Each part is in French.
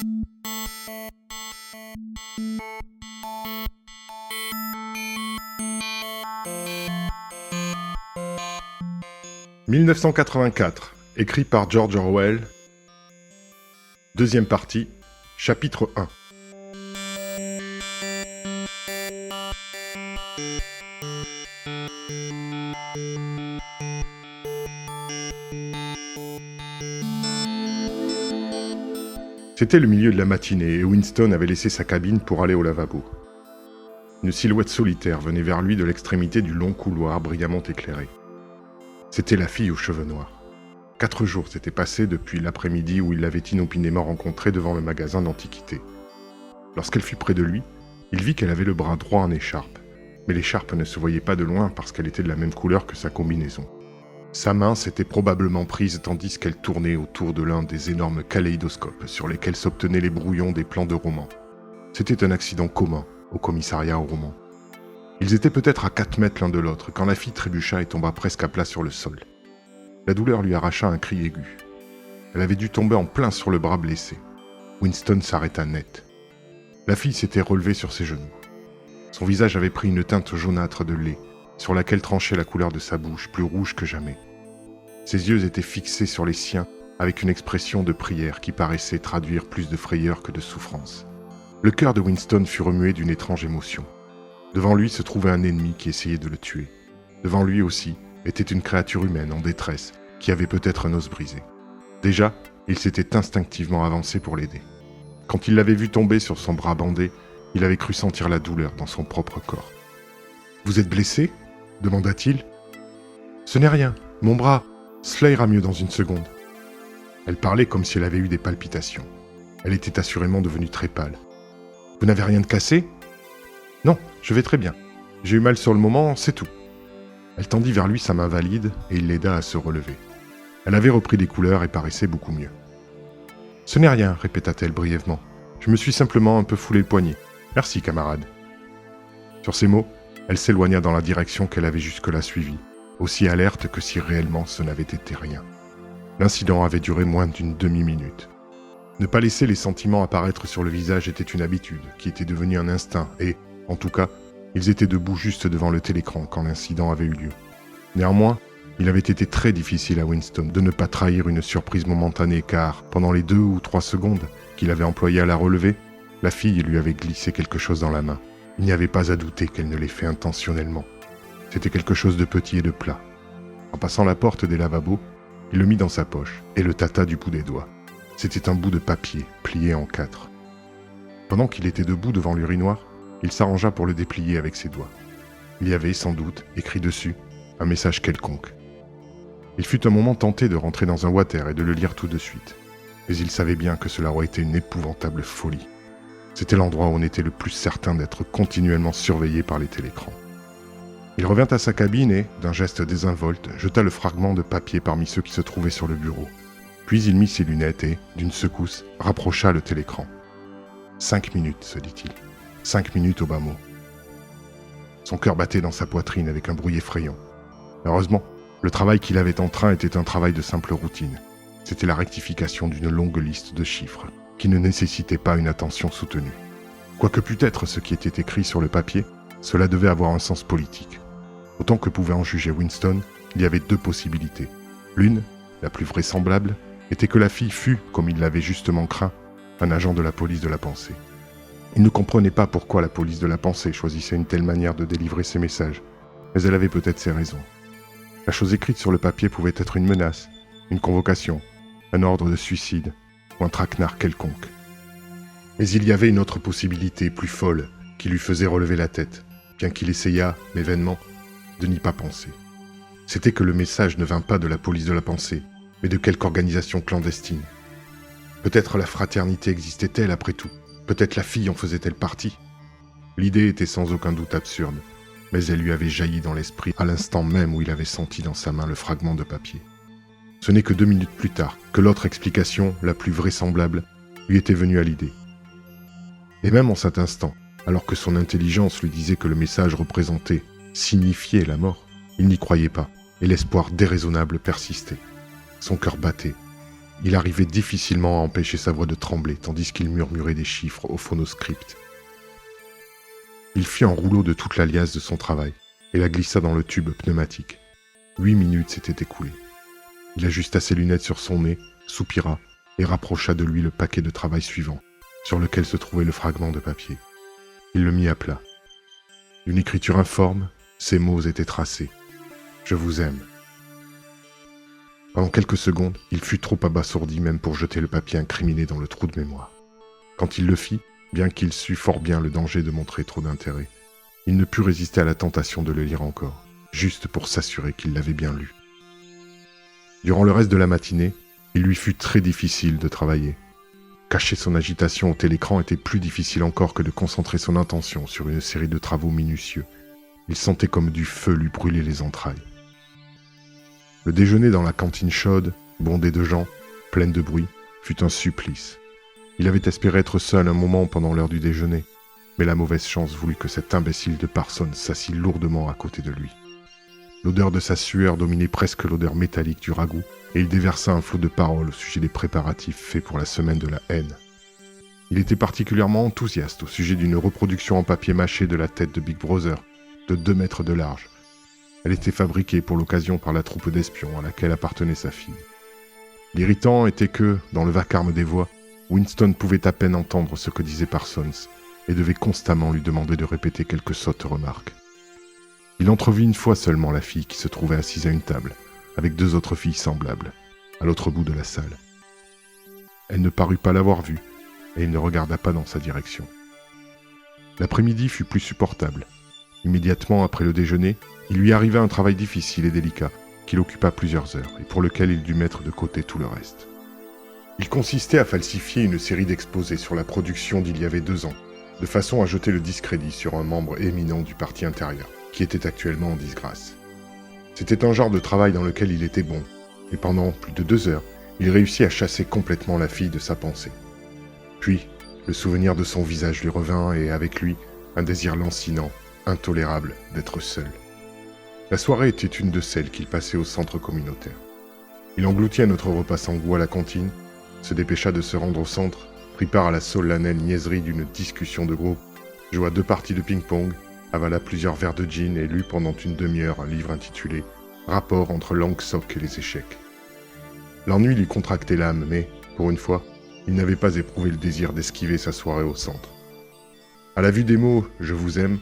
« 1984, écrit par George Orwell. Deuxième partie, chapitre 1. C'était le milieu de la matinée et Winston avait laissé sa cabine pour aller au lavabo. Une silhouette solitaire venait vers lui de l'extrémité du long couloir brillamment éclairé. C'était la fille aux cheveux noirs. 4 jours s'étaient passés depuis l'après-midi où il l'avait inopinément rencontrée devant le magasin d'antiquités. Lorsqu'elle fut près de lui, il vit qu'elle avait le bras droit en écharpe, mais l'écharpe ne se voyait pas de loin parce qu'elle était de la même couleur que sa combinaison. Sa main s'était probablement prise tandis qu'elle tournait autour de l'un des énormes kaléidoscopes sur lesquels s'obtenaient les brouillons des plans de romans. C'était un accident commun au commissariat aux romans. Ils étaient peut-être à 4 mètres l'un de l'autre quand la fille trébucha et tomba presque à plat sur le sol. La douleur lui arracha un cri aigu. Elle avait dû tomber en plein sur le bras blessé. Winston s'arrêta net. La fille s'était relevée sur ses genoux. Son visage avait pris une teinte jaunâtre de lait, sur laquelle tranchait la couleur de sa bouche, plus rouge que jamais. Ses yeux étaient fixés sur les siens avec une expression de prière qui paraissait traduire plus de frayeur que de souffrance. Le cœur de Winston fut remué d'une étrange émotion. Devant lui se trouvait un ennemi qui essayait de le tuer. Devant lui aussi était une créature humaine en détresse qui avait peut-être un os brisé. Déjà, il s'était instinctivement avancé pour l'aider. Quand il l'avait vu tomber sur son bras bandé, il avait cru sentir la douleur dans son propre corps. « Vous êtes blessé ?» demanda-t-il. « Ce n'est rien, mon bras. Cela ira mieux dans une seconde. » Elle parlait comme si elle avait eu des palpitations. Elle était assurément devenue très pâle. « Vous n'avez rien de cassé ?»« Non, je vais très bien. J'ai eu mal sur le moment, c'est tout. » Elle tendit vers lui sa main valide et il l'aida à se relever. Elle avait repris des couleurs et paraissait beaucoup mieux. « Ce n'est rien, répéta-t-elle brièvement. Je me suis simplement un peu foulé le poignet. Merci, camarade. » Sur ces mots, elle s'éloigna dans la direction qu'elle avait jusque-là suivie, aussi alerte que si réellement ce n'avait été rien. L'incident avait duré moins d'une demi-minute. Ne pas laisser les sentiments apparaître sur le visage était une habitude, qui était devenue un instinct, et, en tout cas, ils étaient debout juste devant le télécran quand l'incident avait eu lieu. Néanmoins, il avait été très difficile à Winston de ne pas trahir une surprise momentanée car, pendant les 2 ou 3 secondes qu'il avait employées à la relever, la fille lui avait glissé quelque chose dans la main. Il n'y avait pas à douter qu'elle ne l'ait fait intentionnellement. C'était quelque chose de petit et de plat. En passant la porte des lavabos, il le mit dans sa poche et le tâta du bout des doigts. C'était un bout de papier plié en 4. Pendant qu'il était debout devant l'urinoir, il s'arrangea pour le déplier avec ses doigts. Il y avait, sans doute, écrit dessus, un message quelconque. Il fut un moment tenté de rentrer dans un water et de le lire tout de suite. Mais il savait bien que cela aurait été une épouvantable folie. C'était l'endroit où on était le plus certain d'être continuellement surveillé par les télécrans. Il revint à sa cabine et, d'un geste désinvolte, jeta le fragment de papier parmi ceux qui se trouvaient sur le bureau. Puis il mit ses lunettes et, d'une secousse, rapprocha le télécran. 5 minutes, se dit-il. 5 minutes au bas mot. Son cœur battait dans sa poitrine avec un bruit effrayant. Heureusement, le travail qu'il avait en train était un travail de simple routine. C'était la rectification d'une longue liste de chiffres, qui ne nécessitait pas une attention soutenue. Quoique pût être ce qui était écrit sur le papier, cela devait avoir un sens politique. Autant que pouvait en juger Winston, il y avait 2 possibilités. L'une, la plus vraisemblable, était que la fille fût, comme il l'avait justement craint, un agent de la police de la pensée. Il ne comprenait pas pourquoi la police de la pensée choisissait une telle manière de délivrer ses messages, mais elle avait peut-être ses raisons. La chose écrite sur le papier pouvait être une menace, une convocation, un ordre de suicide ou un traquenard quelconque. Mais il y avait une autre possibilité plus folle qui lui faisait relever la tête, bien qu'il essayât, mais vainement, de n'y pas penser. C'était que le message ne vint pas de la police de la pensée, mais de quelque organisation clandestine. Peut-être la fraternité existait-elle après tout, peut-être la fille en faisait-elle partie. L'idée était sans aucun doute absurde, mais elle lui avait jailli dans l'esprit à l'instant même où il avait senti dans sa main le fragment de papier. Ce n'est que 2 minutes plus tard que l'autre explication, la plus vraisemblable, lui était venue à l'idée. Et même en cet instant, alors que son intelligence lui disait que le message représentait, signifiait la mort, il n'y croyait pas, et l'espoir déraisonnable persistait. Son cœur battait. Il arrivait difficilement à empêcher sa voix de trembler, tandis qu'il murmurait des chiffres au phonoscript. Il fit un rouleau de toute l'alias de son travail et la glissa dans le tube pneumatique. 8 minutes s'étaient écoulées. Il ajusta ses lunettes sur son nez, soupira et rapprocha de lui le paquet de travail suivant, sur lequel se trouvait le fragment de papier. Il le mit à plat. D'une écriture informe, ces mots étaient tracés. « Je vous aime ». Pendant quelques secondes, il fut trop abasourdi même pour jeter le papier incriminé dans le trou de mémoire. Quand il le fit, bien qu'il sût fort bien le danger de montrer trop d'intérêt, il ne put résister à la tentation de le lire encore, juste pour s'assurer qu'il l'avait bien lu. Durant le reste de la matinée, il lui fut très difficile de travailler. Cacher son agitation au télécran était plus difficile encore que de concentrer son attention sur une série de travaux minutieux. Il sentait comme du feu lui brûler les entrailles. Le déjeuner dans la cantine chaude, bondée de gens, pleine de bruit, fut un supplice. Il avait espéré être seul un moment pendant l'heure du déjeuner, mais la mauvaise chance voulut que cet imbécile de Parsons s'assit lourdement à côté de lui. L'odeur de sa sueur dominait presque l'odeur métallique du ragoût, et il déversa un flot de paroles au sujet des préparatifs faits pour la semaine de la haine. Il était particulièrement enthousiaste au sujet d'une reproduction en papier mâché de la tête de Big Brother, de 2 mètres de large. Elle était fabriquée pour l'occasion par la troupe d'espions à laquelle appartenait sa fille. L'irritant était que, dans le vacarme des voix, Winston pouvait à peine entendre ce que disait Parsons et devait constamment lui demander de répéter quelques sottes remarques. Il entrevit une fois seulement la fille qui se trouvait assise à une table, avec 2 autres filles semblables, à l'autre bout de la salle. Elle ne parut pas l'avoir vue, et il ne regarda pas dans sa direction. L'après-midi fut plus supportable. Immédiatement après le déjeuner, il lui arriva un travail difficile et délicat, qui l'occupa plusieurs heures, et pour lequel il dut mettre de côté tout le reste. Il consistait à falsifier une série d'exposés sur la production d'il y avait 2 ans, de façon à jeter le discrédit sur un membre éminent du parti intérieur, qui était actuellement en disgrâce. C'était un genre de travail dans lequel il était bon, et pendant plus de 2 heures, il réussit à chasser complètement la fille de sa pensée. Puis, le souvenir de son visage lui revint, et avec lui, un désir lancinant, intolérable d'être seul. La soirée était une de celles qu'il passait au centre communautaire. Il engloutit un autre repas sans goût à la cantine, se dépêcha de se rendre au centre, prit part à la solennelle niaiserie d'une discussion de groupe, joua 2 parties de ping-pong, avala plusieurs verres de gin et lut pendant une demi-heure un livre intitulé « Rapport entre Langsock et les échecs ». L'ennui lui contractait l'âme, mais, pour une fois, il n'avait pas éprouvé le désir d'esquiver sa soirée au centre. À la vue des mots « Je vous aime »,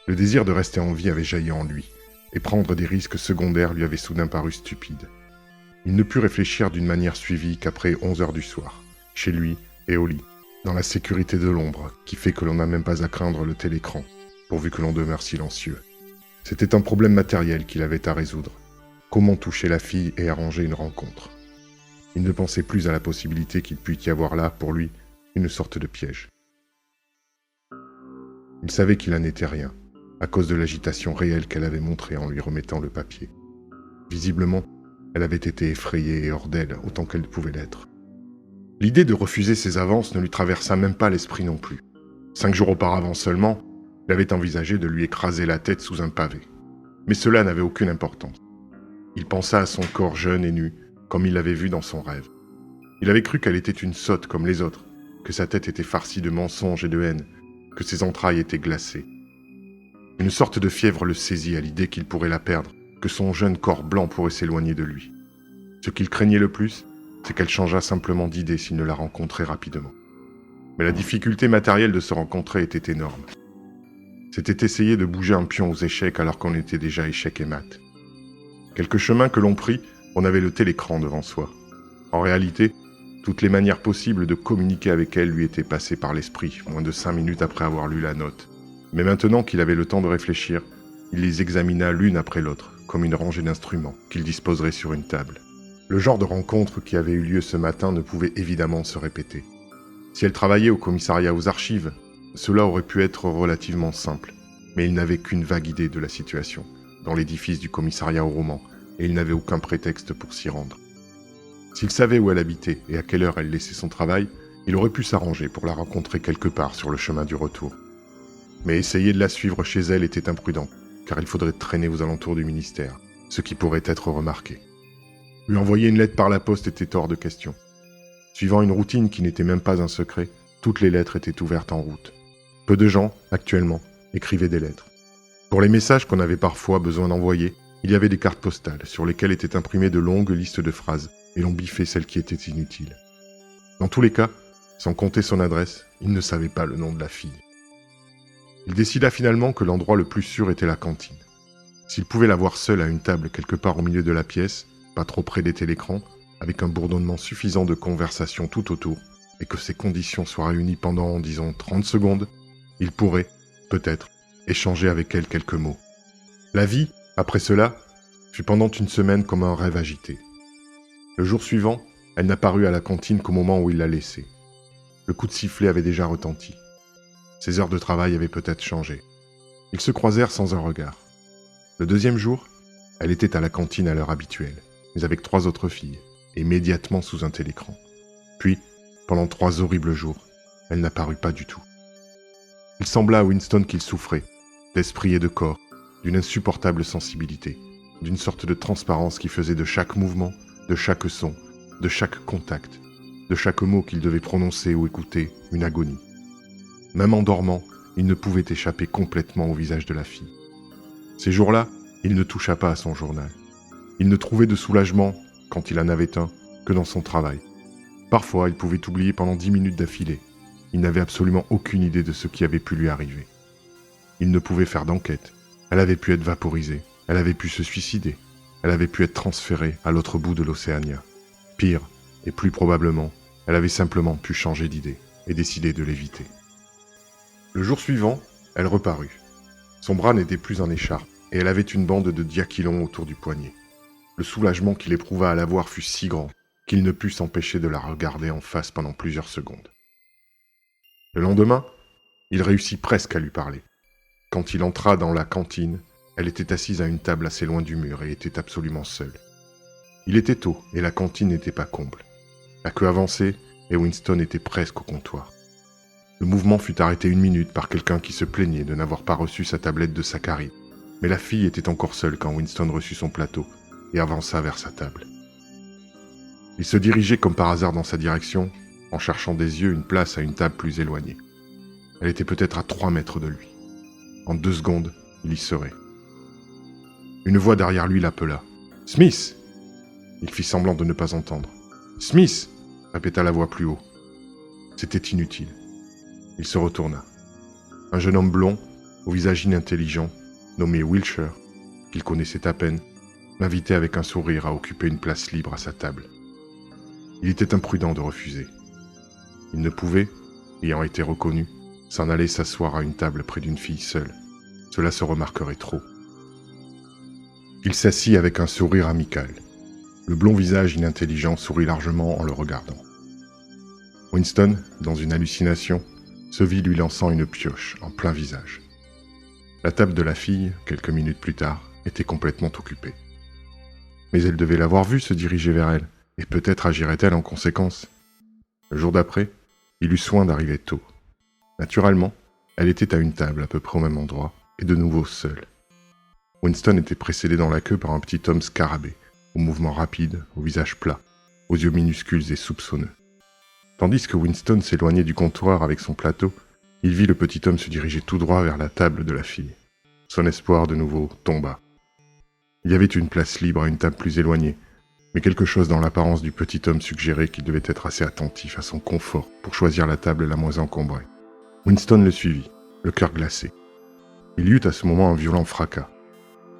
le désir de rester en vie avait jailli en lui, et prendre des risques secondaires lui avait soudain paru stupide. Il ne put réfléchir d'une manière suivie qu'après 11 heures du soir, chez lui et au lit, dans la sécurité de l'ombre qui fait que l'on n'a même pas à craindre le télécran, pourvu que l'on demeure silencieux. C'était un problème matériel qu'il avait à résoudre. Comment toucher la fille et arranger une rencontre? Il ne pensait plus à la possibilité qu'il pût y avoir là, pour lui, une sorte de piège. Il savait qu'il n'en était rien, à cause de l'agitation réelle qu'elle avait montrée en lui remettant le papier. Visiblement, elle avait été effrayée et hors d'elle, autant qu'elle pouvait l'être. L'idée de refuser ses avances ne lui traversa même pas l'esprit non plus. 5 jours auparavant seulement, il avait envisagé de lui écraser la tête sous un pavé. Mais cela n'avait aucune importance. Il pensa à son corps jeune et nu, comme il l'avait vu dans son rêve. Il avait cru qu'elle était une sotte comme les autres, que sa tête était farcie de mensonges et de haine, que ses entrailles étaient glacées. Une sorte de fièvre le saisit à l'idée qu'il pourrait la perdre, que son jeune corps blanc pourrait s'éloigner de lui. Ce qu'il craignait le plus, c'est qu'elle changeât simplement d'idée s'il ne la rencontrait rapidement. Mais la difficulté matérielle de se rencontrer était énorme. C'était essayer de bouger un pion aux échecs alors qu'on était déjà échecs et maths. Quelque chemin que l'on prit, on avait le télécran devant soi. En réalité, toutes les manières possibles de communiquer avec elle lui étaient passées par l'esprit, moins de 5 minutes après avoir lu la note. Mais maintenant qu'il avait le temps de réfléchir, il les examina l'une après l'autre, comme une rangée d'instruments qu'il disposerait sur une table. Le genre de rencontre qui avait eu lieu ce matin ne pouvait évidemment se répéter. Si elle travaillait au commissariat aux archives, cela aurait pu être relativement simple, mais il n'avait qu'une vague idée de la situation, dans l'édifice du commissariat au roman, et il n'avait aucun prétexte pour s'y rendre. S'il savait où elle habitait et à quelle heure elle laissait son travail, il aurait pu s'arranger pour la rencontrer quelque part sur le chemin du retour. Mais essayer de la suivre chez elle était imprudent, car il faudrait traîner aux alentours du ministère, ce qui pourrait être remarqué. Lui envoyer une lettre par la poste était hors de question. Suivant une routine qui n'était même pas un secret, toutes les lettres étaient ouvertes en route. Peu de gens, actuellement, écrivaient des lettres. Pour les messages qu'on avait parfois besoin d'envoyer, il y avait des cartes postales sur lesquelles étaient imprimées de longues listes de phrases et l'on biffait celles qui étaient inutiles. Dans tous les cas, sans compter son adresse, il ne savait pas le nom de la fille. Il décida finalement que l'endroit le plus sûr était la cantine. S'il pouvait la voir seule à une table quelque part au milieu de la pièce, pas trop près des télécrans, avec un bourdonnement suffisant de conversation tout autour, et que ces conditions soient réunies pendant, disons, 30 secondes, il pourrait, peut-être, échanger avec elle quelques mots. La vie, après cela, fut pendant une semaine comme un rêve agité. Le jour suivant, elle n'apparut à la cantine qu'au moment où il l'a laissée. Le coup de sifflet avait déjà retenti. Ses heures de travail avaient peut-être changé. Ils se croisèrent sans un regard. Le deuxième jour, elle était à la cantine à l'heure habituelle, mais avec 3 autres filles, et immédiatement sous un télécran. Puis, pendant 3 horribles jours, elle n'apparut pas du tout. Il sembla à Winston qu'il souffrait, d'esprit et de corps, d'une insupportable sensibilité, d'une sorte de transparence qui faisait de chaque mouvement, de chaque son, de chaque contact, de chaque mot qu'il devait prononcer ou écouter, une agonie. Même en dormant, il ne pouvait échapper complètement au visage de la fille. Ces jours-là, il ne toucha pas à son journal. Il ne trouvait de soulagement, quand il en avait un, que dans son travail. Parfois, il pouvait oublier pendant 10 minutes d'affilée. Il n'avait absolument aucune idée de ce qui avait pu lui arriver. Il ne pouvait faire d'enquête. Elle avait pu être vaporisée. Elle avait pu se suicider. Elle avait pu être transférée à l'autre bout de l'Océania. Pire, et plus probablement, elle avait simplement pu changer d'idée et décider de l'éviter. Le jour suivant, elle reparut. Son bras n'était plus en écharpe, et elle avait une bande de diachylon autour du poignet. Le soulagement qu'il éprouva à la voir fut si grand qu'il ne put s'empêcher de la regarder en face pendant plusieurs secondes. Le lendemain, il réussit presque à lui parler. Quand il entra dans la cantine, elle était assise à une table assez loin du mur et était absolument seule. Il était tôt et la cantine n'était pas comble. La queue avançait et Winston était presque au comptoir. Le mouvement fut arrêté 1 minute par quelqu'un qui se plaignait de n'avoir pas reçu sa tablette de saccharine. Mais la fille était encore seule quand Winston reçut son plateau et avança vers sa table. Il se dirigeait comme par hasard dans sa direction, en cherchant des yeux une place à une table plus éloignée. Elle était peut-être à 3 mètres de lui. En 2 secondes, il y serait. Une voix derrière lui l'appela. « Smith !» Il fit semblant de ne pas entendre. « Smith !» répéta la voix plus haut. C'était inutile. Il se retourna. Un jeune homme blond, au visage inintelligent, nommé Wilshire, qu'il connaissait à peine, l'invitait avec un sourire à occuper une place libre à sa table. Il était imprudent de refuser. Il ne pouvait, ayant été reconnu, s'en aller s'asseoir à une table près d'une fille seule. Cela se remarquerait trop. Il s'assit avec un sourire amical. Le blond visage inintelligent sourit largement en le regardant. Winston, dans une hallucination, se vit lui lançant une pioche en plein visage. La table de la fille, quelques minutes plus tard, était complètement occupée. Mais elle devait l'avoir vue se diriger vers elle, et peut-être agirait-elle en conséquence. Le jour d'après, il eut soin d'arriver tôt. Naturellement, elle était à une table à peu près au même endroit, et de nouveau seule. Winston était précédé dans la queue par un petit homme scarabée, aux mouvements rapides, au visage plat, aux yeux minuscules et soupçonneux. Tandis que Winston s'éloignait du comptoir avec son plateau, il vit le petit homme se diriger tout droit vers la table de la fille. Son espoir de nouveau tomba. Il y avait une place libre à une table plus éloignée, mais quelque chose dans l'apparence du petit homme suggérait qu'il devait être assez attentif à son confort pour choisir la table la moins encombrée. Winston le suivit, le cœur glacé. Il y eut à ce moment un violent fracas.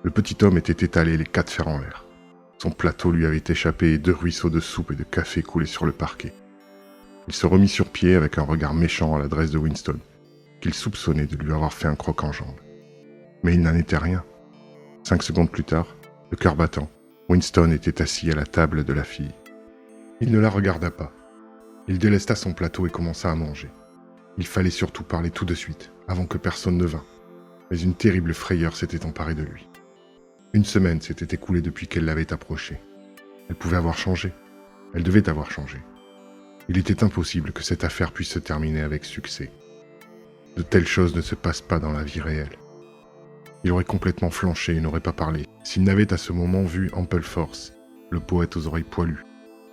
Le petit homme était étalé, les 4 fers en l'air. Son plateau lui avait échappé et 2 ruisseaux de soupe et de café coulaient sur le parquet. Il se remit sur pied avec un regard méchant à l'adresse de Winston, qu'il soupçonnait de lui avoir fait un croc en jambe. Mais il n'en était rien. 5 secondes plus tard, le cœur battant, Winston était assis à la table de la fille. Il ne la regarda pas. Il délesta son plateau et commença à manger. Il fallait surtout parler tout de suite, avant que personne ne vînt. Mais une terrible frayeur s'était emparée de lui. 1 semaine s'était écoulée depuis qu'elle l'avait approché. Elle pouvait avoir changé. Elle devait avoir changé. Il était impossible que cette affaire puisse se terminer avec succès. De telles choses ne se passent pas dans la vie réelle. Il aurait complètement flanché et n'aurait pas parlé s'il n'avait à ce moment vu Ampleforth, le poète aux oreilles poilues,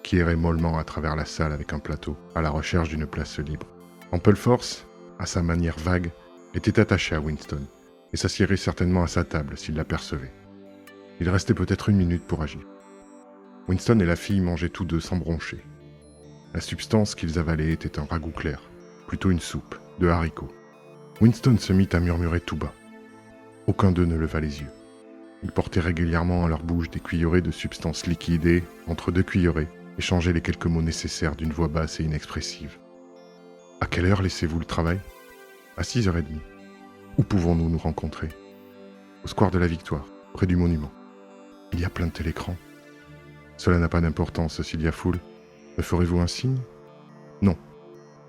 qui errait mollement à travers la salle avec un plateau, à la recherche d'une place libre. Ampleforth, à sa manière vague, était attaché à Winston, et s'assiérait certainement à sa table s'il l'apercevait. Il restait peut-être 1 minute pour agir. Winston et la fille mangeaient tous deux sans broncher. La substance qu'ils avalaient était un ragoût clair, plutôt une soupe, de haricots. Winston se mit à murmurer tout bas. Aucun d'eux ne leva les yeux. Ils portaient régulièrement à leur bouche des cuillerées de substance liquide et, entre 2 cuillerées, échangeaient les quelques mots nécessaires d'une voix basse et inexpressive. « À quelle heure laissez-vous le travail ?»« À 6h30. »« Où pouvons-nous nous rencontrer ?»« Au square de la Victoire, près du monument. »« Il y a plein de télécrans. »« Cela n'a pas d'importance s'il y a foule. Me ferez-vous un signe ? » ?»« Non.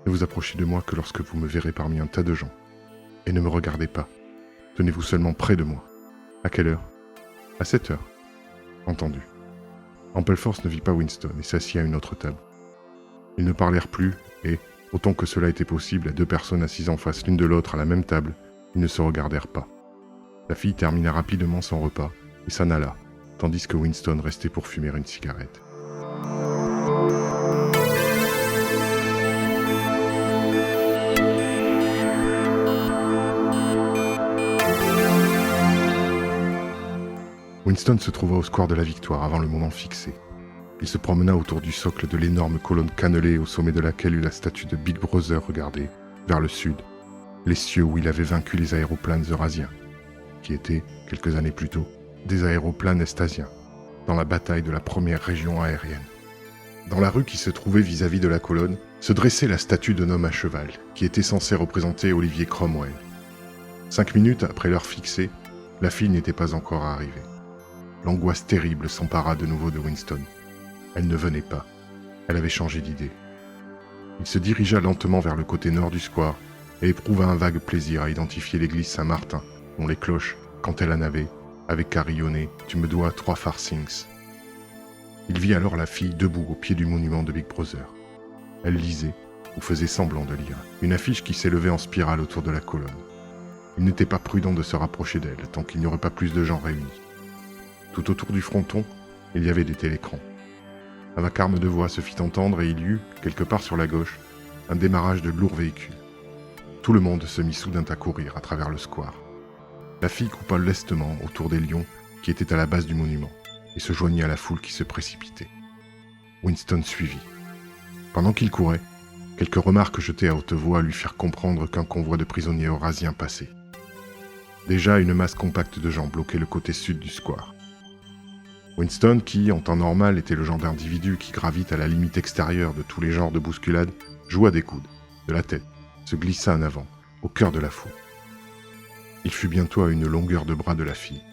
Ne vous approchez de moi que lorsque vous me verrez parmi un tas de gens. Et ne me regardez pas. Tenez-vous seulement près de moi. »« À quelle heure ? » ?»« À 7h. » « Entendu. » Ampleforth ne vit pas Winston et s'assit à une autre table. Ils ne parlèrent plus et, autant que cela était possible à 2 personnes assises en face l'une de l'autre à la même table, ils ne se regardèrent pas. La fille termina rapidement son repas et s'en alla, tandis que Winston restait pour fumer une cigarette. Winston se trouva au square de la Victoire avant le moment fixé. Il se promena autour du socle de l'énorme colonne cannelée au sommet de laquelle eut la statue de Big Brother regardait, vers le sud, les cieux où il avait vaincu les aéroplanes eurasiens, qui étaient, quelques années plus tôt, des aéroplanes estasiens, dans la bataille de la première région aérienne. Dans la rue qui se trouvait vis-à-vis de la colonne, se dressait la statue d'un homme à cheval, qui était censé représenter Olivier Cromwell. 5 minutes après l'heure fixée, la fille n'était pas encore arrivée. L'angoisse terrible s'empara de nouveau de Winston. Elle ne venait pas. Elle avait changé d'idée. Il se dirigea lentement vers le côté nord du square et éprouva un vague plaisir à identifier l'église Saint-Martin, dont les cloches, quand elle en avait, avaient carillonné « Tu me dois 3 farthings ». Il vit alors la fille debout au pied du monument de Big Brother. Elle lisait, ou faisait semblant de lire, une affiche qui s'élevait en spirale autour de la colonne. Il n'était pas prudent de se rapprocher d'elle tant qu'il n'y aurait pas plus de gens réunis. Tout autour du fronton, il y avait des télécrans. Un vacarme de voix se fit entendre et il y eut, quelque part sur la gauche, un démarrage de lourds véhicules. Tout le monde se mit soudain à courir à travers le square. La fille coupa lestement autour des lions qui étaient à la base du monument et se joignit à la foule qui se précipitait. Winston suivit. Pendant qu'il courait, quelques remarques jetées à haute voix lui firent comprendre qu'un convoi de prisonniers eurasiens passait. Déjà, une masse compacte de gens bloquait le côté sud du square. Winston, qui, en temps normal, était le genre d'individu qui gravite à la limite extérieure de tous les genres de bousculade, joua des coudes, de la tête, se glissa en avant, au cœur de la foule. Il fut bientôt à une longueur de bras de la fille,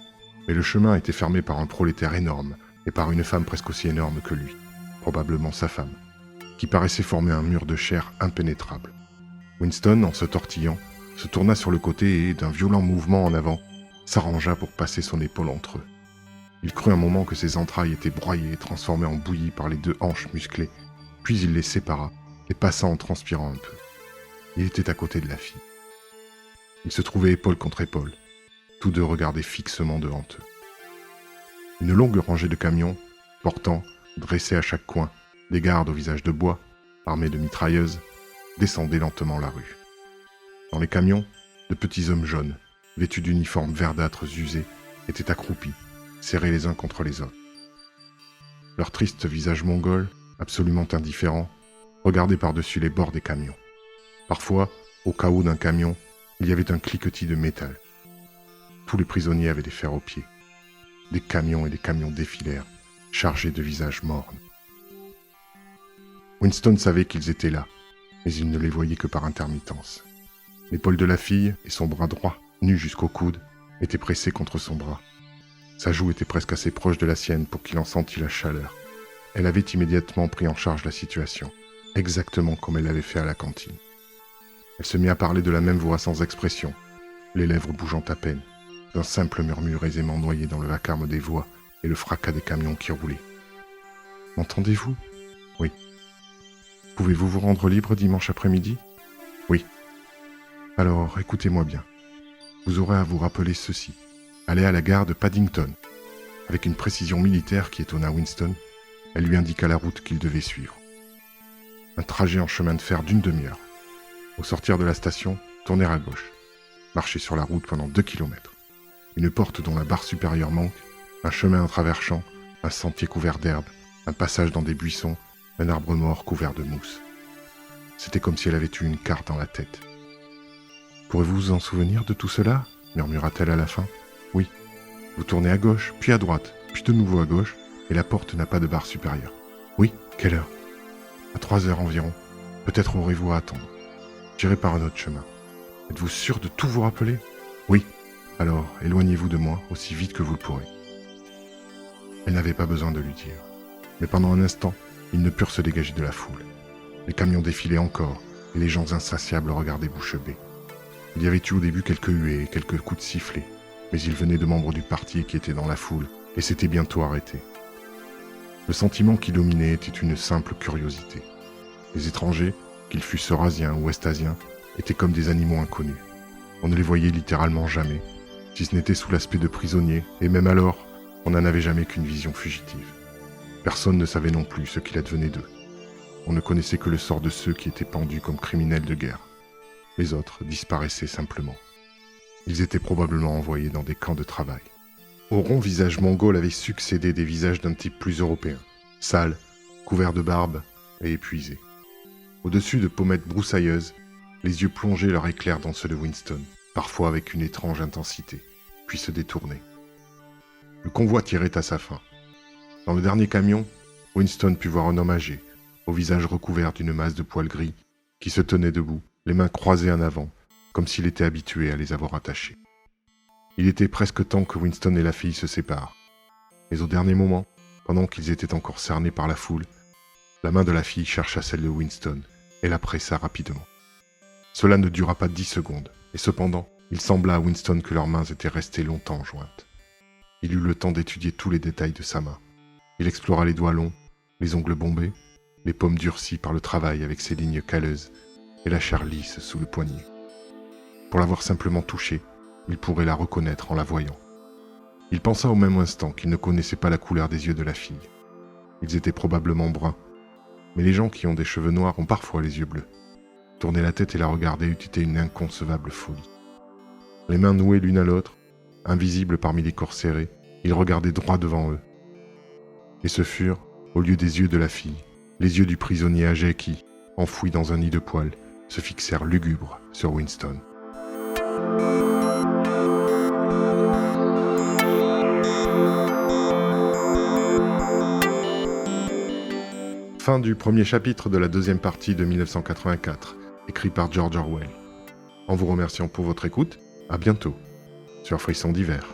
mais le chemin était fermé par un prolétaire énorme et par une femme presque aussi énorme que lui, probablement sa femme, qui paraissait former un mur de chair impénétrable. Winston, en se tortillant, se tourna sur le côté et, d'un violent mouvement en avant, s'arrangea pour passer son épaule entre eux. Il crut un moment que ses entrailles étaient broyées et transformées en bouillie par les 2 hanches musclées, puis il les sépara et passa en transpirant un peu. Il était à côté de la fille. Ils se trouvaient épaule contre épaule. Tous deux regardaient fixement devant eux. Une longue rangée de camions, portant, dressés à chaque coin, des gardes au visage de bois, armés de mitrailleuses, descendaient lentement la rue. Dans les camions, de petits hommes jaunes, vêtus d'uniformes verdâtres usés, étaient accroupis, serrés les uns contre les autres. Leurs tristes visages mongols, absolument indifférents, regardaient par-dessus les bords des camions. Parfois, au caveau d'un camion, il y avait un cliquetis de métal. Tous les prisonniers avaient des fers aux pieds. Des camions et des camions défilèrent, chargés de visages mornes. Winston savait qu'ils étaient là, mais il ne les voyait que par intermittence. L'épaule de la fille et son bras droit, nu jusqu'au coude, étaient pressés contre son bras. Sa joue était presque assez proche de la sienne pour qu'il en sentît la chaleur. Elle avait immédiatement pris en charge la situation, exactement comme elle l'avait fait à la cantine. Elle se mit à parler de la même voix sans expression, les lèvres bougeant à peine, d'un simple murmure aisément noyé dans le vacarme des voix et le fracas des camions qui roulaient. « M'entendez-vous ? Oui. Pouvez-vous vous rendre libre dimanche après-midi ? Oui. Alors, écoutez-moi bien. Vous aurez à vous rappeler ceci. Allez à la gare de Paddington. » Avec une précision militaire qui étonna Winston, Elle lui indiqua la route qu'il devait suivre. Un trajet en chemin de fer d'1 demi-heure. Au sortir de la station, tourner à gauche. Marcher sur la route pendant 2 kilomètres. Une porte dont la barre supérieure manque, un chemin à travers champs, un sentier couvert d'herbe, un passage dans des buissons, un arbre mort couvert de mousse. C'était comme si elle avait eu une carte dans la tête. « Pourrez-vous vous en souvenir de tout cela ?» murmura-t-elle à la fin. « Oui. Vous tournez à gauche, puis à droite, puis de nouveau à gauche, et la porte n'a pas de barre supérieure. Oui, quelle heure ? À 3 heures environ. Peut-être aurez-vous à attendre. J'irai par un autre chemin. Êtes-vous sûr de tout vous rappeler ? Oui. Alors, éloignez-vous de moi aussi vite que vous le pourrez. » Elle n'avait pas besoin de lui dire. Mais pendant un instant, ils ne purent se dégager de la foule. Les camions défilaient encore, et les gens insatiables regardaient bouche bée. Il y avait eu au début quelques huées et quelques coups de sifflet, mais ils venaient de membres du parti qui étaient dans la foule, et s'étaient bientôt arrêtés. Le sentiment qui dominait était une simple curiosité. Les étrangers, qu'ils fussent eurasiens ou westasiens, étaient comme des animaux inconnus. On ne les voyait littéralement jamais, si ce n'était sous l'aspect de prisonniers, et même alors, on n'en avait jamais qu'une vision fugitive. Personne ne savait non plus ce qu'il advenait d'eux. On ne connaissait que le sort de ceux qui étaient pendus comme criminels de guerre. Les autres disparaissaient simplement. Ils étaient probablement envoyés dans des camps de travail. Au rond visage mongol avait succédé des visages d'un type plus européen, sales, couverts de barbe et épuisés. Au-dessus de pommettes broussailleuses, les yeux plongeaient leur éclair dans ceux de Winston, parfois avec une étrange intensité, puis se détournaient. Le convoi tirait à sa fin. Dans le dernier camion, Winston put voir un homme âgé, au visage recouvert d'une masse de poils gris, qui se tenait debout, les mains croisées en avant, comme s'il était habitué à les avoir attachées. Il était presque temps que Winston et la fille se séparent. Mais au dernier moment, pendant qu'ils étaient encore cernés par la foule, la main de la fille chercha celle de Winston et la pressa rapidement. Cela ne dura pas 10 secondes, et cependant, il sembla à Winston que leurs mains étaient restées longtemps jointes. Il eut le temps d'étudier tous les détails de sa main. Il explora les doigts longs, les ongles bombés, les paumes durcies par le travail avec ses lignes calleuses et la chair lisse sous le poignet. Pour l'avoir simplement touchée, il pourrait la reconnaître en la voyant. Il pensa au même instant qu'il ne connaissait pas la couleur des yeux de la fille. Ils étaient probablement bruns, mais les gens qui ont des cheveux noirs ont parfois les yeux bleus. Tourner la tête et la regarder eût été une inconcevable folie. Les mains nouées l'une à l'autre, invisibles parmi les corps serrés, ils regardaient droit devant eux. Et ce furent, au lieu des yeux de la fille, les yeux du prisonnier âgé qui, enfoui dans un nid de poils, se fixèrent lugubres sur Winston. Fin du premier chapitre de la deuxième partie de 1984, écrit par George Orwell. En vous remerciant pour votre écoute, à bientôt sur Frisson d'hiver.